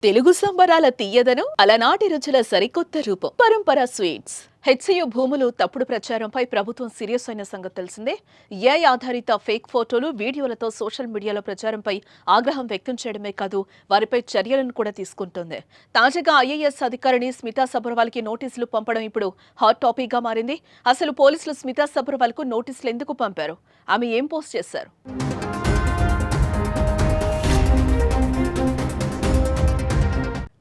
తెలుగు సంబరాల తీయదనం అలనాటి రుచుల సరికొత్త రూపం పరంపర స్వీట్స్. హెచ్సియు భూములు తప్పుడు ప్రచారంపై ప్రభుత్వం సీరియస్ అయిన సంగతి తెలిసిందే. ఏఐ ఆధారిత ఫేక్ ఫోటోలు వీడియోలతో సోషల్ మీడియాలో ప్రచారంపై ఆగ్రహం వ్యక్తం చేయడమే కాదు, వారిపై చర్యలను కూడా తీసుకుంటోంది. తాజాగా ఐఏఎస్ అధికారిని స్మితా సబర్వాల్ కి నోటీసులు పంపడం ఇప్పుడు హాట్ టాపిక్ గా మారింది. అసలు పోలీసులు స్మితా సబర్వాల్ కు నోటీసులు ఎందుకు పంపారు? ఆమె ఏం పోస్ట్ చేశారు?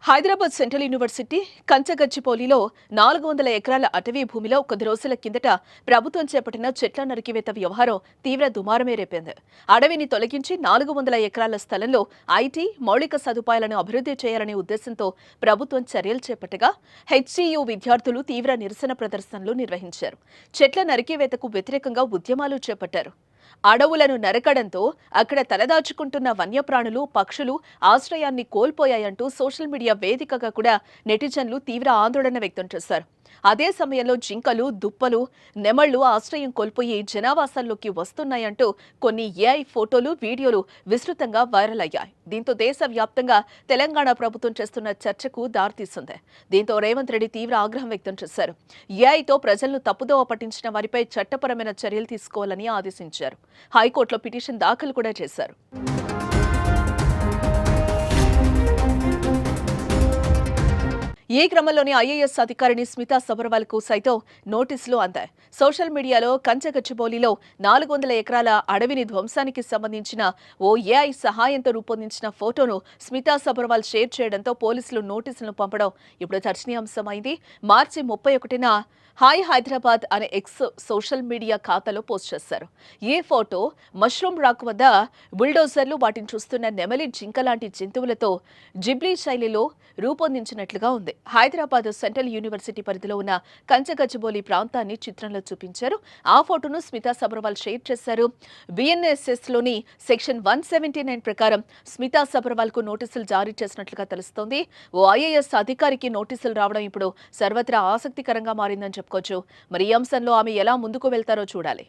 హైదరాబాద్ సెంట్రల్ యూనివర్సిటీ కంచగచ్చిపోలిలో 400 ఎకరాల అటవీ భూమిలో కొద్ది రోజుల కిందట ప్రభుత్వం చేపట్టిన చెట్ల నరికివేత వ్యవహారం తీవ్ర దుమారమే రేపింది. అడవిని తొలగించి 400 ఎకరాల స్థలంలో ఐటీ మౌలిక సదుపాయాలను అభివృద్ధి చేయాలనే ఉద్దేశంతో ప్రభుత్వం చర్యలు చేపట్టగా హెచ్సియు విద్యార్థులు తీవ్ర నిరసన ప్రదర్శనలు నిర్వహించారు. చెట్ల నరికివేతకు వ్యతిరేకంగా ఉద్యమాలు చేపట్టారు. అడవులను నరకడంతో అక్కడ తలదాచుకుంటున్న వన్యప్రాణులు, పక్షులు ఆశ్రయాన్ని కోల్పోయాయంటూ సోషల్ మీడియా వేదికగా కూడా నెటిజన్లు తీవ్ర ఆందోళన వ్యక్తం చేశారు. అదే సమయంలో జింకలు, దుప్పలు, నెమళ్లు ఆశ్రయం కోల్పోయి జనావాసాల్లోకి వస్తున్నాయంటూ కొన్ని ఏఐ ఫోటోలు, వీడియోలు విస్తృతంగా వైరల్ అయ్యాయి. దీంతో దేశవ్యాప్తంగా తెలంగాణ ప్రభుత్వం చేస్తున్న చర్చకు దారితీస్తుంది. దీంతో రేవంత్ రెడ్డి తీవ్ర ఆగ్రహం వ్యక్తం చేశారు. ఏఐతో ప్రజలను తప్పుదోవ పట్టించిన వారిపై చట్టపరమైన చర్యలు తీసుకోవాలని ఆదేశించారు. హైకోర్టులో పిటిషన్ దాఖలు కూడా చేశారు. ఈ క్రమంలోనే ఐఏఎస్ అధికారిని స్మితా సబర్వాల్ కు సైతం నోటీసులు అందాయి. సోషల్ మీడియాలో కంచగచ్చిబౌలిలో 400 ఎకరాల అడవిని ధ్వంసానికి సంబంధించిన ఓ ఏఐ సహాయంతో రూపొందించిన ఫోటోను స్మితా సబర్వాల్ షేర్ చేయడంతో పోలీసులు నోటీసులను పంపడం ఇప్పుడు చర్చనీయాంశమైంది. మార్చి 31న హాయ్ హైదరాబాద్ అనే ఎక్స్ సోషల్ మీడియా ఖాతాలో పోస్ట్ చేశారు. ఈ ఫోటో మష్రూమ్ రాక్ వద్ద బుల్డోజర్లు వాటిని చూస్తున్న నెమలి, జింక లాంటి జంతువులతో జిబ్లీ శైలిలో రూపొందించినట్లుగా ఉంది. హైదరాబాద్ సెంట్రల్ యూనివర్సిటీ పరిధిలో ఉన్న కంచగచ్చిబౌలి ప్రాంతాన్ని చిత్రంలో చూపించారు. ఆ ఫోటోను స్మితా సబర్వాల్ షేర్ చేశారు. బిఎన్ఎస్ఎస్ లోని సెక్షన్ 179 ప్రకారం స్మితా సబర్వాల్ కు నోటీసులు జారీ చేసినట్లుగా తెలుస్తోంది. ఓ ఐఏఎస్ అధికారికి నోటీసులు రావడం ఇప్పుడు సర్వత్రా ఆసక్తికరంగా మారిందని చెప్పుకోవచ్చు. మరి ఈ అంశంలో ఆమె ఎలా ముందుకు వెళ్తారో చూడాలి.